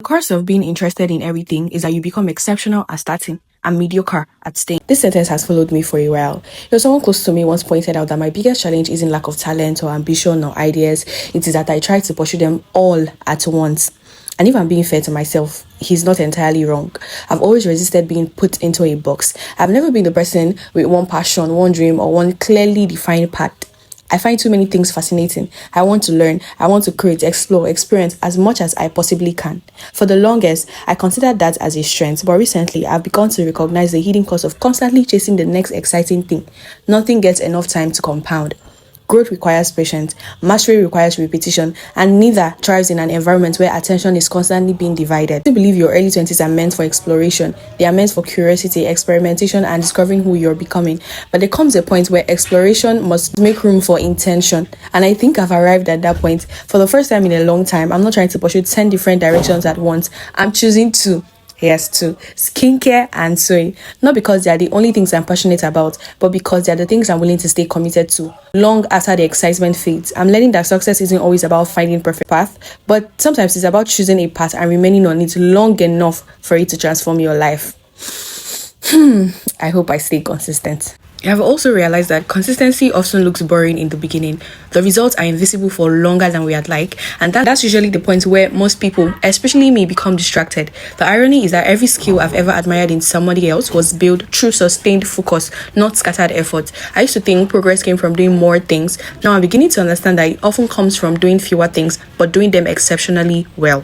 curse of being interested in everything is that you become exceptional at starting and mediocre at staying. This sentence has followed me for a while. Someone close to me once pointed out that my biggest challenge isn't lack of talent or ambition or ideas. It is that I try to pursue them all at once. And if I'm being fair to myself, he's not entirely wrong. I've always resisted being put into a box. I've never been the person with one passion, one dream, or one clearly defined path. I find too many things fascinating. I want to learn, I want to create, explore, experience as much as I possibly can. For the longest, I considered that as a strength, but recently I've begun to recognize the hidden cost of constantly chasing the next exciting thing. Nothing gets enough time to compound. Growth requires patience, mastery requires repetition, and neither thrives in an environment where attention is constantly being divided. I believe your early 20s are meant for exploration. They are meant for curiosity, experimentation, and discovering who you're becoming. But there comes a point where exploration must make room for intention. And I think I've arrived at that point. For the first time in a long time, I'm not trying to pursue 10 different directions at once. I'm choosing two. Yes, too. Skincare and sewing. Not because they are the only things I'm passionate about, but because they are the things I'm willing to stay committed to long after the excitement fades. I'm learning that success isn't always about finding perfect path, but sometimes it's about choosing a path and remaining on it long enough for it to transform your life. I hope I stay consistent. I have also realized that consistency often looks boring in the beginning. The results are invisible for longer than we would like, and that's usually the point where most people, especially me, become distracted. The irony is that every skill I've ever admired in somebody else was built through sustained focus, not scattered effort. I used to think progress came from doing more things. Now I'm beginning to understand that it often comes from doing fewer things, but doing them exceptionally well.